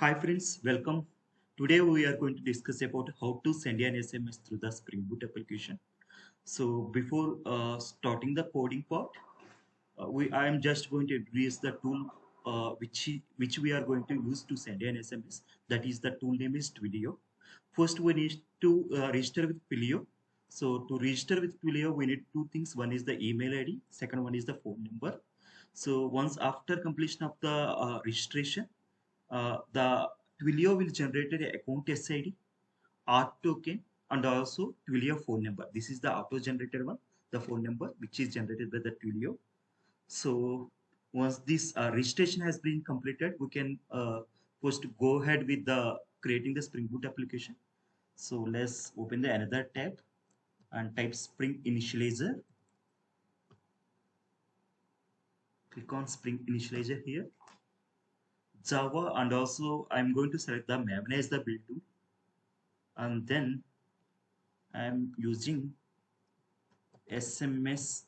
Hi friends, welcome. Today we are going to discuss about how to send an SMS through the Spring Boot application. So before starting the coding part, I am just going to introduce the tool which we are going to use to send an SMS. That is the tool name is Twilio. First we need to register with Twilio. So to register with Twilio, we need two things. One is the email ID. Second one is the phone number. So once after completion of the registration, the Twilio will generate an account SID, R token, and also Twilio phone number. This is the auto-generated one, the phone number which is generated by the Twilio. So once this registration has been completed, we can first go ahead with the creating the Spring Boot application. So let's open the another tab and type Spring Initializer. Click on Spring Initializer here. Java, and also I'm going to select the Maven as the build tool, and then I'm using SMS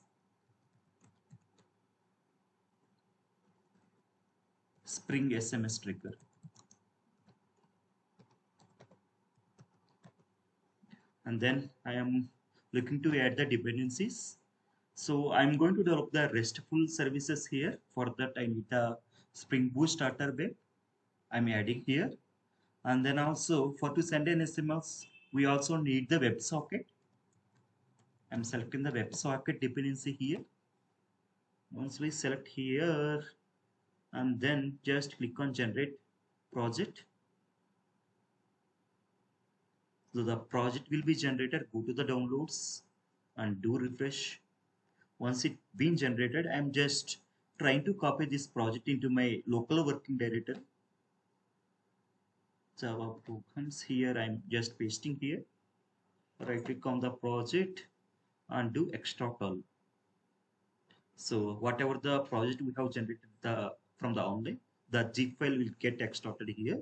Spring SMS trigger, and then I am looking to add the dependencies. So I'm going to develop the RESTful services here. For that I need the Spring Boot starter web. I'm adding here, and then also for to send an SMS we also need the WebSocket. I'm selecting the WebSocket dependency here. Once we select here, and then just click on generate project. So the project will be generated. Go to the downloads and do refresh. Once it been generated, I'm just trying to copy this project into my local working directory. Java programs here. I'm just pasting here. Right click on the project and do extract all. So whatever the project we have generated from the online, the zip file will get extracted here.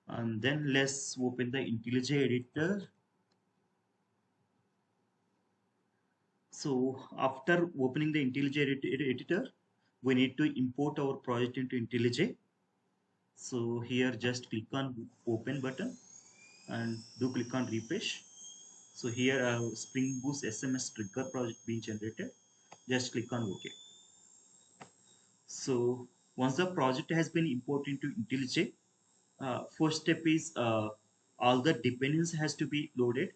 And then let's open the IntelliJ editor. So after opening the IntelliJ editor, we need to import our project into IntelliJ. So here just click on open button and do click on refresh. So here Spring Boot SMS trigger project being generated. Just click on OK. So once the project has been imported into IntelliJ, first step is all the dependencies has to be loaded.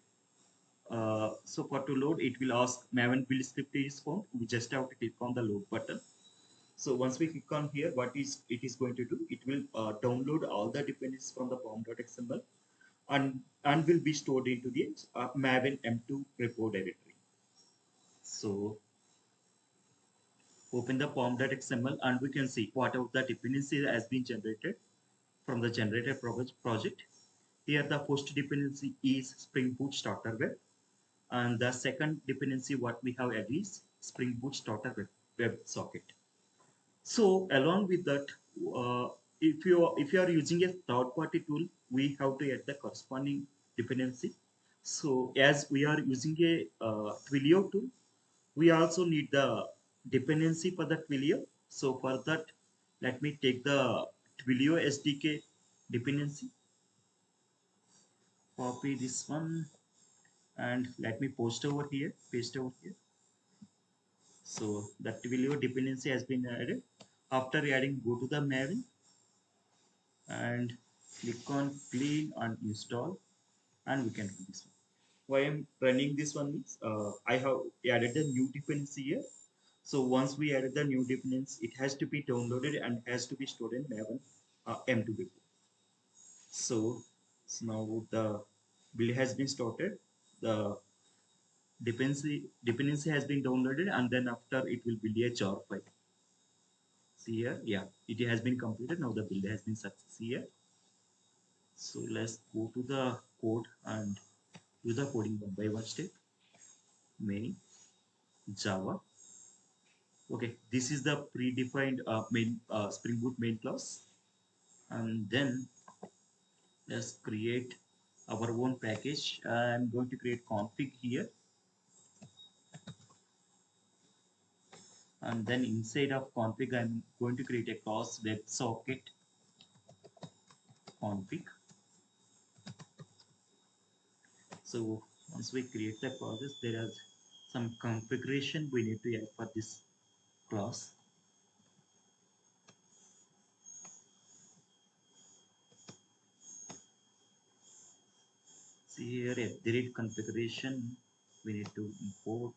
So for to load, it will ask Maven build script is found. We just have to click on the load button. So once we click on here, what is it is going to do? It will download all the dependencies from the pom.xml and will be stored into the Maven M2 repo directory. So open the pom.xml and we can see what of the dependency has been generated from the generated project. Here the first dependency is Spring Boot starter web, and the second dependency what we have added is Spring Boot starter web socket. So along with that, if you are using a third-party tool, we have to add the corresponding dependency. So as we are using a Twilio tool, we also need the dependency for the Twilio. So for that, let me take the Twilio SDK dependency, copy this one, and let me post over here, paste over here. So the Twilio dependency has been added. After adding, go to the Maven and click on clean and install, and we can do this one. Why I'm running this one is I have added the new dependency here. So once we added the new dependency, it has to be downloaded and has to be stored in Maven M2 repo. So now the build has been started. The dependency has been downloaded, and then after it will build a jar file. See here, yeah, it has been completed. Now the build has been success here. So let's go to the code and do the coding one by one step. Main Java. Okay, this is the predefined main Spring Boot main class, and then let's create our own package. I'm going to create config here, and then inside of config, I'm going to create a class WebSocket config. So once we create the process, there is some configuration we need to add for this class. See here at the rate configuration, we need to import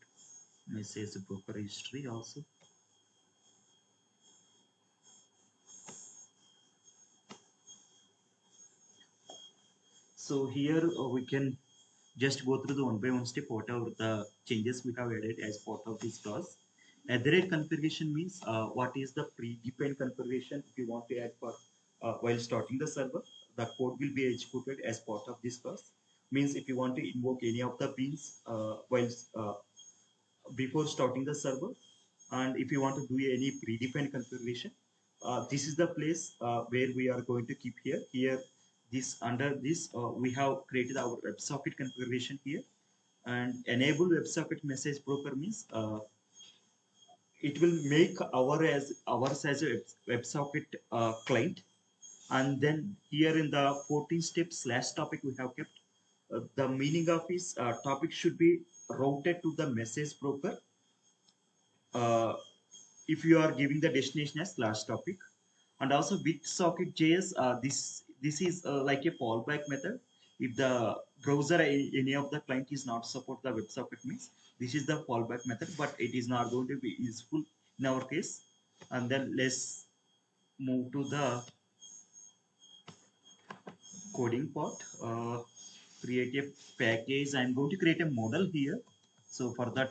message broker history also. So here we can just go through the one by one step whatever the changes we have added as part of this class. At the rate configuration means what is the predefined configuration if you want to add for while starting the server. The code will be executed as part of this class. Means if you want to invoke any of the beans while before starting the server, and if you want to do any predefined configuration, this is the place where we are going to keep here this under this we have created our WebSocket configuration here, and enable WebSocket message broker means it will make ours as a WebSocket client. And then here in the 14 step slash topic we have kept the meaning of is topic should be routed to the message broker uh, if you are giving the destination as slash topic. And also with socket js this is like a fallback method if the browser any of the client is not support the WebSocket means this is the fallback method, but it is not going to be useful in our case. And then let's move to the coding part. Create a package. I'm going to create a model here, so for that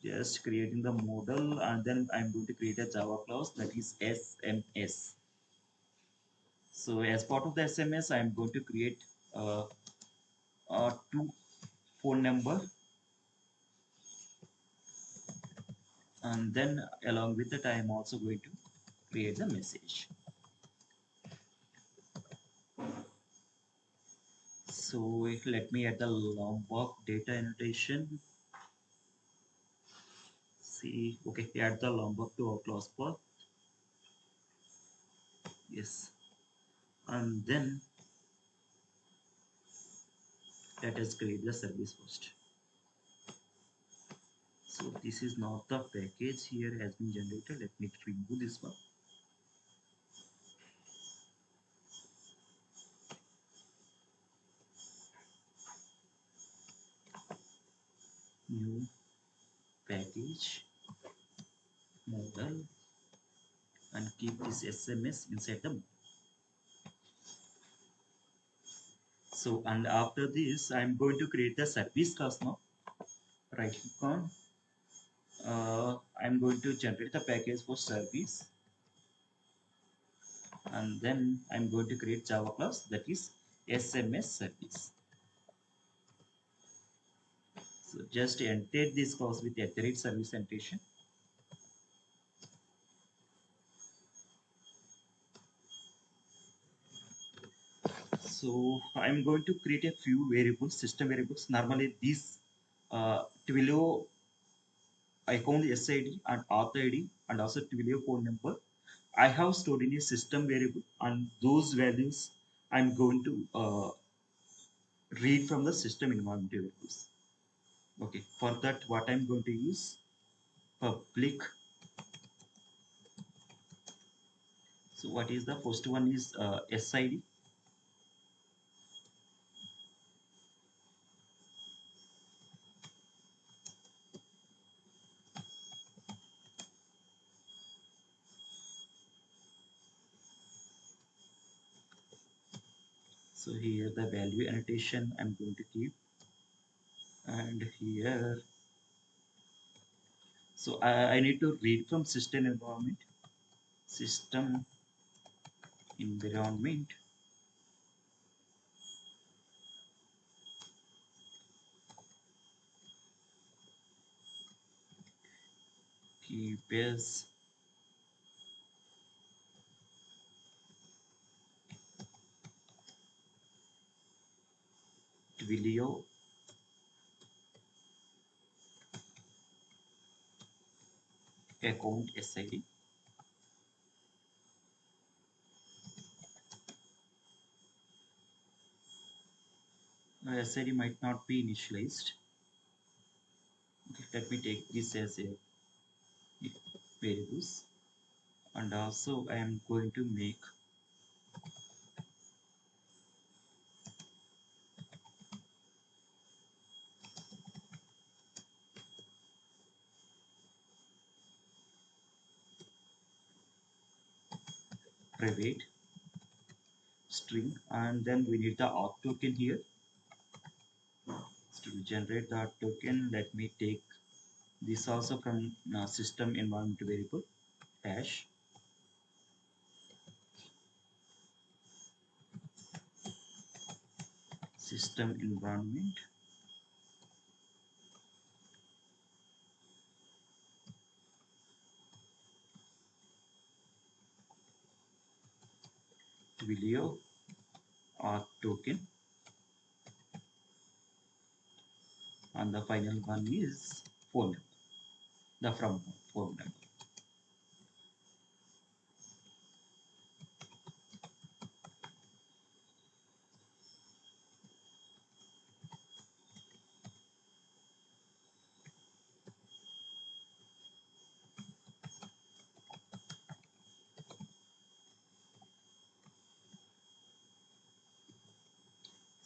just creating the model, and then I'm going to create a Java class that is SMS. So as part of the SMS, I'm going to create two phone number, and then along with that, I am also going to create the message. So let me add the Lombok data annotation. See, okay, add the Lombok to our class path. Yes, and then let us create the service first. So this is not the package here has been generated. Let me remove this one. New package model and keep this SMS inside the model. So and after this I'm going to create the service class now. Right click on I'm going to generate the package for service, and then I'm going to create Java class that is SMS service. So just enter this class with @ service annotation. So I'm going to create a few variables, system variables. Normally these twilio account SID and auth ID and also twilio phone number I have stored in a system variable, and those values I'm going to read from the system environment variables. Okay, for that what I'm going to use public. So what is the first one is SID. So here the value annotation I'm going to keep, and here so I need to read from system environment. System environment keep as twilio account SID. SID might not be initialized. Okay, let me take this as a variables, and also I am going to make private string, and then we need the auth token here. So to generate the auth token, let me take this also from system environment variable hash system environment twilio auth token, and the final one is phone number, the from phone number.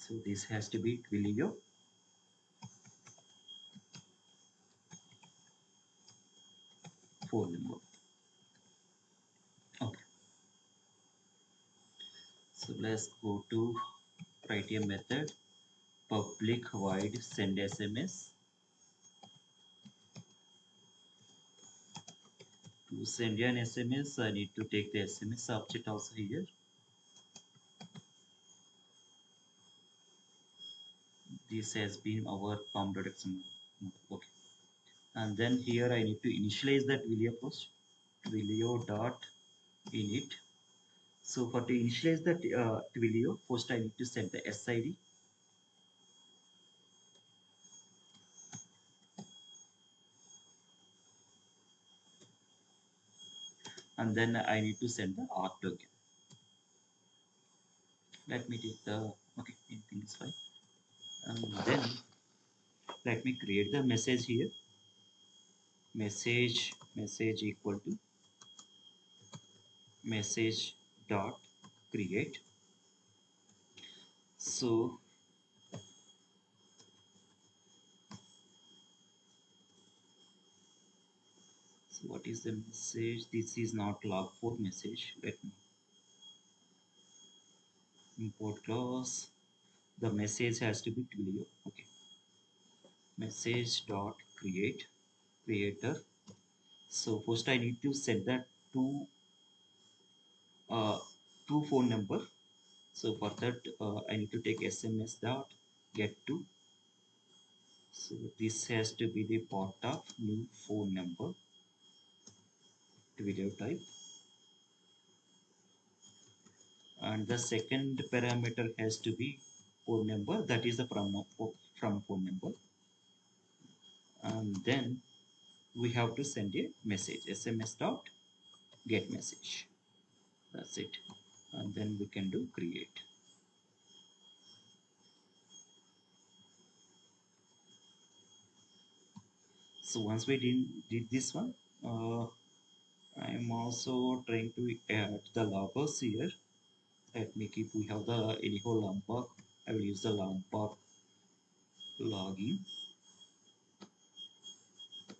So this has to be twilio phone number. Okay, so let's go to write a method public void send SMS. To send an SMS, I need to take the SMS object also here. This has been our com.xml. Okay, and then here I need to initialize that twilio post twilio dot init. So for to initialize the twilio post, I need to set the SID, and then I need to send the auth token. Let me take the okay, anything is fine. And then let me create the message here. Message equal to message dot create. So what is the message? This is not log4 message. Let me import class. The message has to be twilio. Okay, message dot creator. So first I need to set that to uh, two phone number. So for that I need to take SMS dot get to. So this has to be the part of new phone number video type, and the second parameter has to be phone number, that is the from phone number, and then we have to send a message SMS dot get message. That's it, and then we can do create. So once we did this one, I am also trying to add the loggers here. Let me keep, we have the anyhow lombok. I will use the lombok login.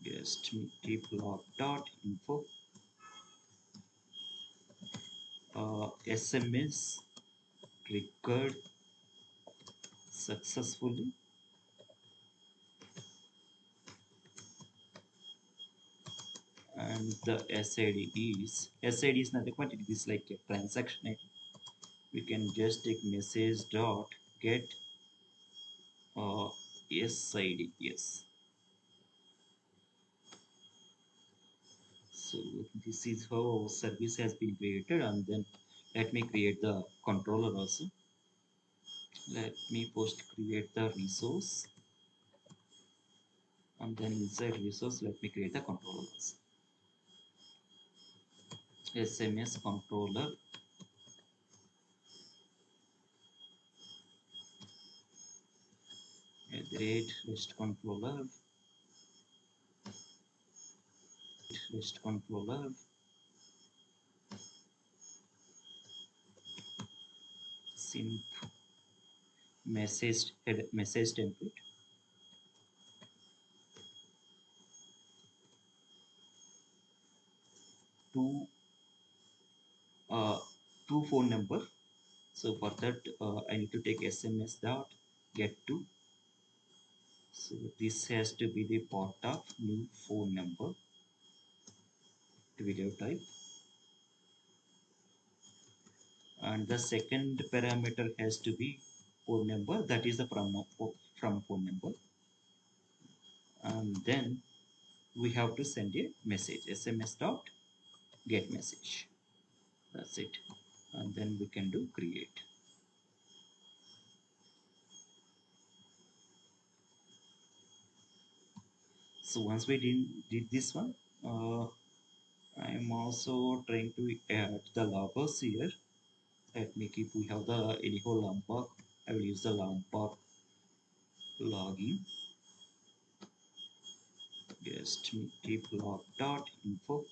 Just keep log dot info. SMS triggered successfully, and the SID is nothing but it is like a transaction ID. We can just take message dot get SID. Yes. So this is how our service has been created, and then let me create the controller also. Let me post create the resource, and then inside resource let me create the controller also. SMS controller, Great rest controller sync message template to uh, two phone number. So for that I need to take SMS dot get to. So this has to be the part of new phone number video type, and the second parameter has to be phone number, that is the from phone number, and then we have to send a message SMS dot get message. That's it, and then we can do create. So once we did this one, I am also trying to add the loggers here. Let me keep, we have the anyhow Lampard. I will use the Lampard login. Just me keep log dot info.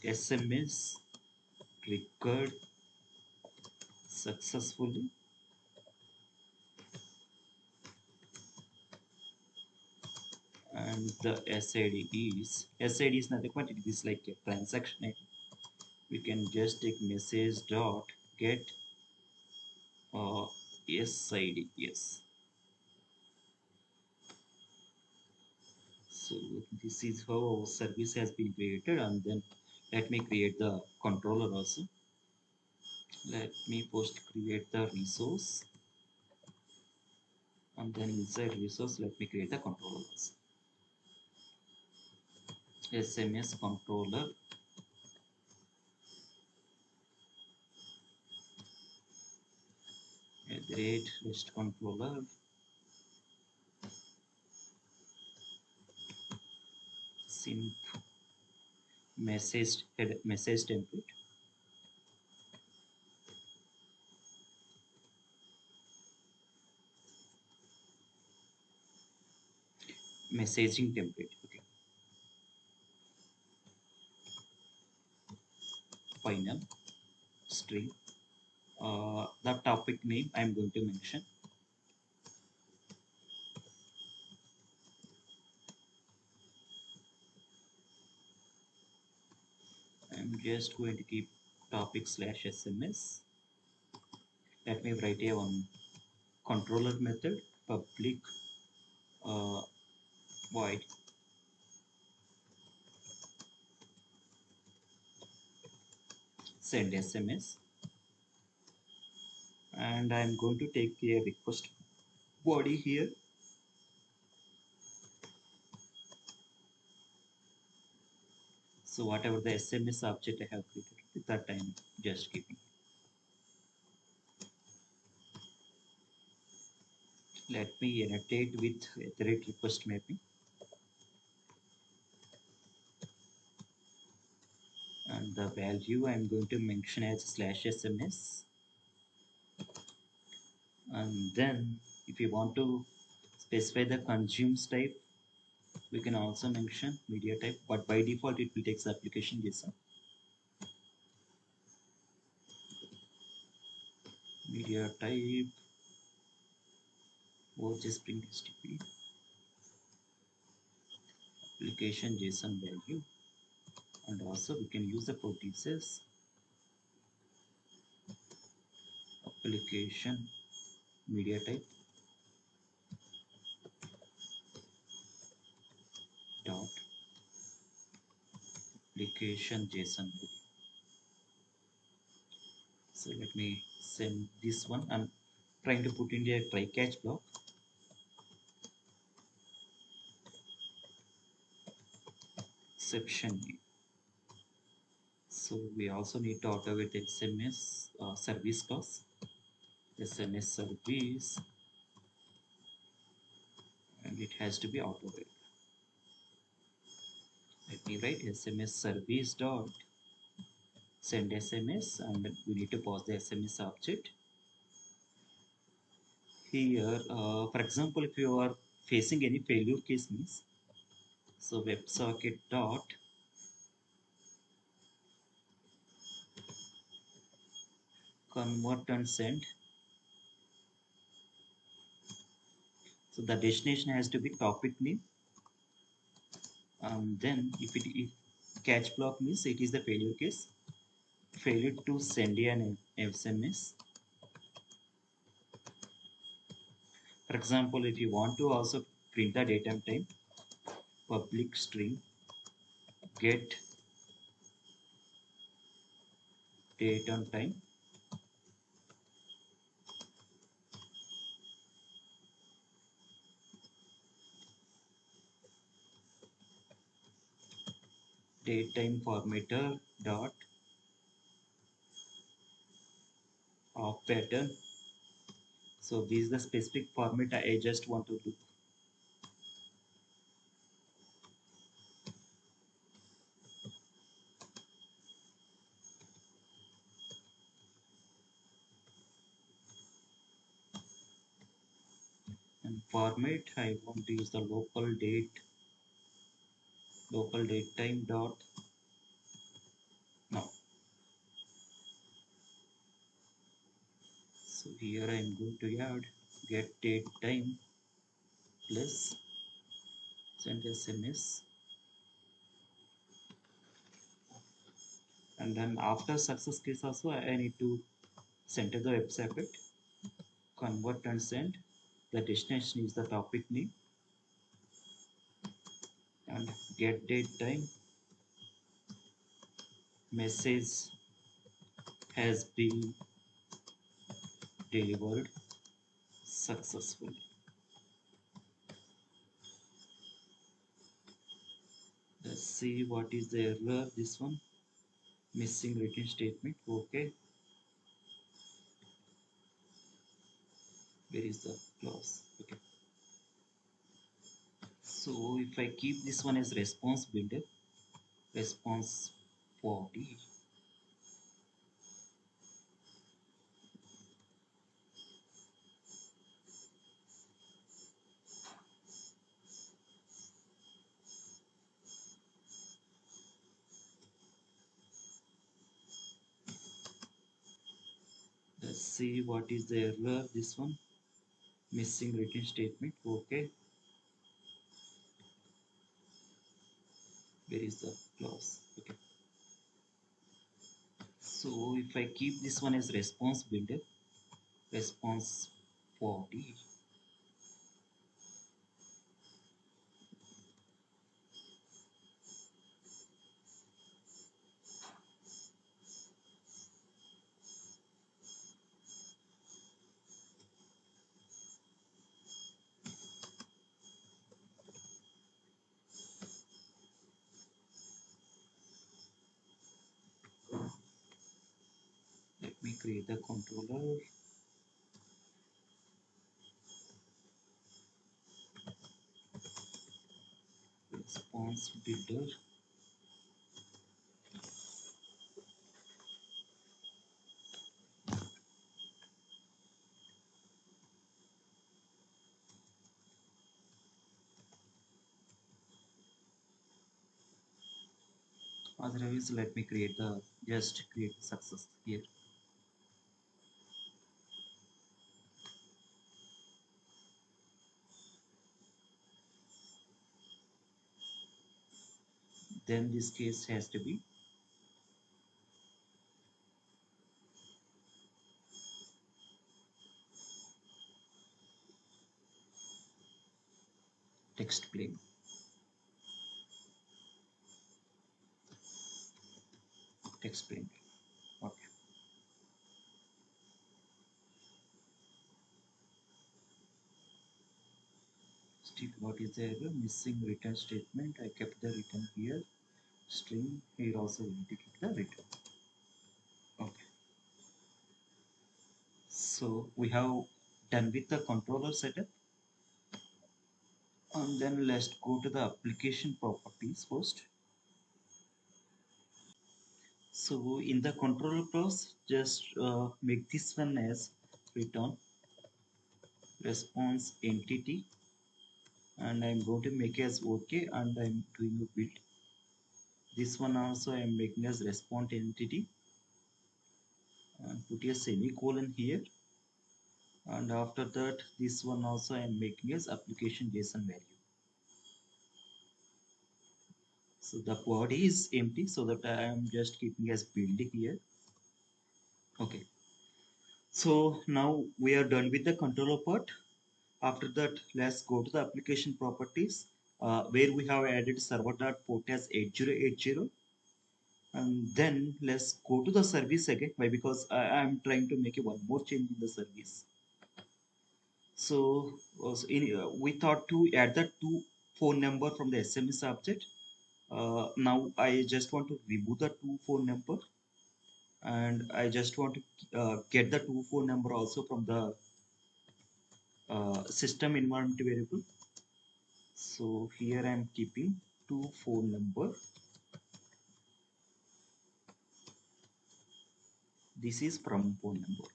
SMS triggered successfully, and the SID is nothing but it is like a transaction. We can just take message dot get SID. Yes. So this is how our service has been created, and then let me create the controller also. Let me first create the resource, and then inside resource let me create the controller also. SMS controller @ rest controller sync message template messaging template. Okay, final string. The topic name I am going to mention. I am just going to keep topic slash SMS. Let me write a one controller method public uh, void send SMS, and I am going to take a request body here. So whatever the SMS object I have created, that I'm just keeping. Let me annotate with @ request mapping, and the value I'm going to mention as slash SMS. And then if you want to specify the consumes type, we can also mention media type, but by default it will take the application JSON. Media type OJ Spring HTTP application JSON value, and also we can use the proteases application media type dot application JSON value. So let me send this one. I'm trying to put in a try catch block. Exception. So we also need to automate SMS service class. SMS service, and it has to be automated. Let me write SMS service dot send SMS, and we need to pass the SMS object. here, for example, if you are facing any failure case means, so WebSocket dot convert and send. So the destination has to be topic name. Then if catch block means it is the failure case. Failure to send an SMS. For example, if you want to also print the date and time, public string get date and time. Date time formatter dot of pattern. So this is the specific format I just want to do. And format I want to use the local date time dot now. So here I am going to add get date time plus send SMS. And then after success case also I need to center the WebSocket, convert and send. The destination is the topic name and get date time message has been delivered successfully. Let's see what is the error. This one missing return statement. Okay, where is the clause? Okay, so if I keep this one as response builder, response body, let's see what is the error. This one missing return statement. Okay, where is the clause? Okay, so if I keep this one as response builder, response body, let me create the controller. Response builder. Otherwise, let me create the just create success here. Then this case has to be text plain. Text plain. Okay. Still, what is the error? Missing return statement. I kept the return here. String here also we need to keep the return. Okay. So we have done with the controller setup. And then let's go to the application properties first. So in the controller class, just make this one as return response entity, and I'm going to make as OK, and I'm doing a build. This one also I'm making as response entity, and put a semicolon here, and after that this one also I'm making as application JSON value. So the body is empty, so that I am just keeping as build here. Okay, so now we are done with the controller part. After that, let's go to the application properties, where we have added server.port as 8080, and then let's go to the service again. Why? Because I am trying to make one more change in the service. So we thought to add the two phone number from the SMS object. Now I just want to remove the two phone number, and I just want to get the two phone number also from the system environment variable. So here I am keeping two phone number. This is from phone number.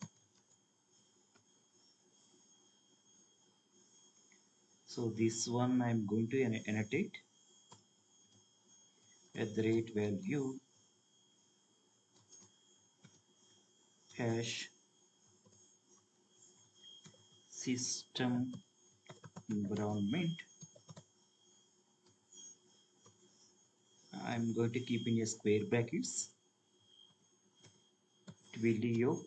So this one I am going to annotate at the rate value hash system environment. I'm going to keep in a square brackets twilio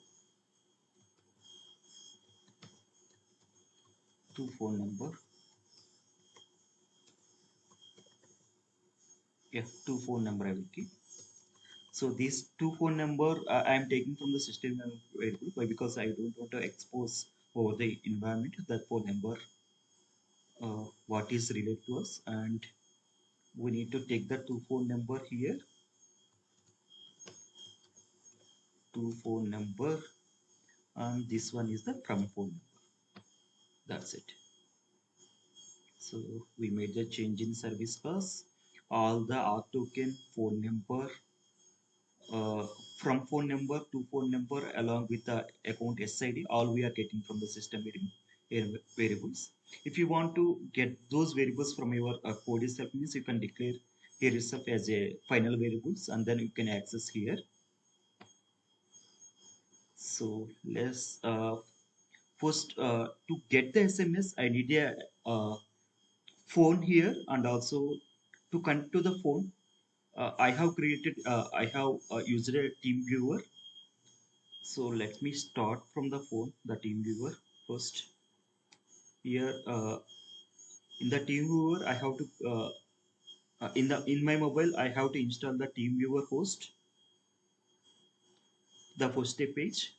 two phone number. Yeah, two phone number I will keep. So these two phone number I am taking from the system variable. Why? Because I don't want to expose over the environment that phone number what is related to us, and we need to take the two phone number here, two phone number, and this one is the from phone number. That's it. So we made the change in service bus. All the R token phone number uh, from phone number to phone number along with the account SID, all we are getting from the system variables. If you want to get those variables from your code itself, means you can declare here itself as a final variables, and then you can access here. So let's first to get the SMS, I need a phone here, and also to connect to the phone, I have used a team viewer. So let me start from the phone, the team viewer first. Here in the team viewer, I have to in my mobile, I have to install the team viewer host, the first step page.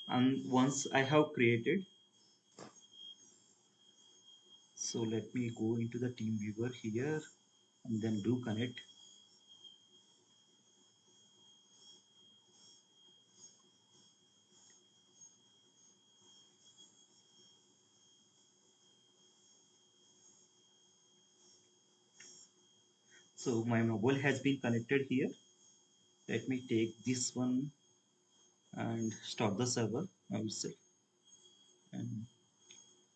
And once I have created, so let me go into the team viewer here and then do connect. So my mobile has been connected here. Let me take this one and start the server myself, and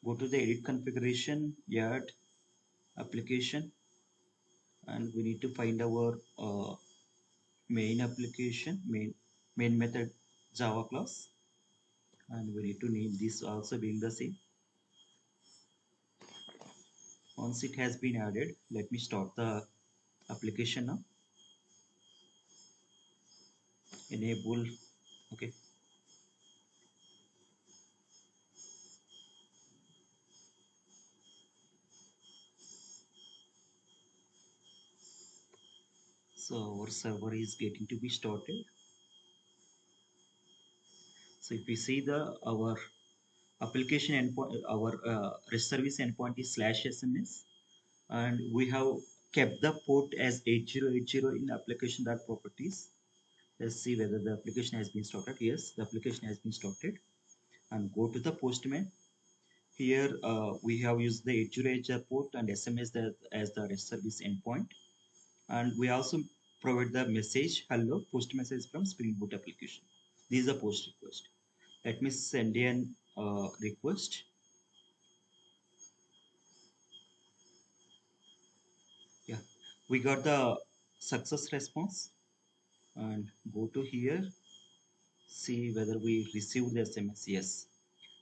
go to the edit configuration, add application, and we need to find our main application, main method Java class, and we need to name this also being the same. Once it has been added, let me start the application now. Enable. Okay. So our server is getting to be started. So if we see the our application endpoint, our REST service endpoint is /SMS, and we have kept the port as 8080 in application.properties. Let's see whether the application has been started. Yes, the application has been started. And go to the postman. Here we have used the 8080 port and SMS as the REST service endpoint. And we also provide the message hello post message from springboot application. This is a post request. Let me send an request. We got the success response and go to here, see whether we received the SMS. Yes.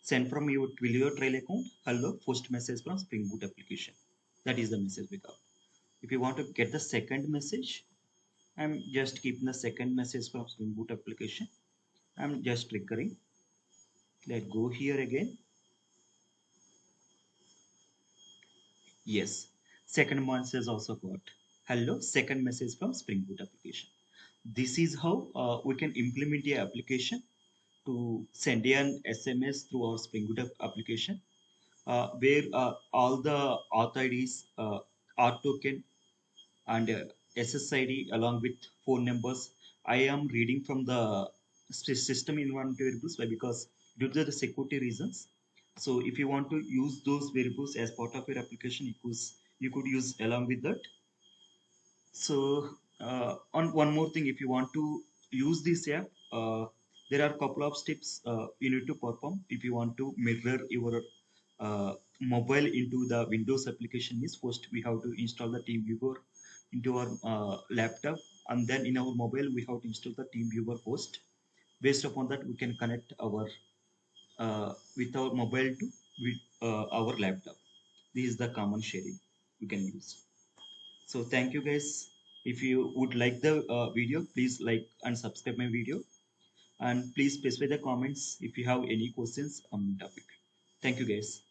Send from your Twilio trail account. Hello, post message from Spring Boot application. That is the message we got. If you want to get the second message, I'm just keeping the second message from Spring Boot application. I'm just triggering. Let's go here again. Yes. Second message also got. Hello, second message from Spring Boot application. This is how we can implement a application to send an SMS through our Spring Boot application, where all the auth IDs, auth token, and SSID along with phone numbers. I am reading from the system environment variables because due to the security reasons. So if you want to use those variables as part of your application, you could use along with that. So on one more thing, if you want to use this app, there are a couple of steps you need to perform if you want to mirror your mobile into the Windows application. Is first we have to install the TeamViewer into our laptop, and then in our mobile we have to install the TeamViewer host. Based upon that, we can connect our with our mobile to with, our laptop. This is the common sharing we can use. So thank you guys. If you would like the video, please like and subscribe my video. And please specify the comments if you have any questions on the topic. Thank you guys.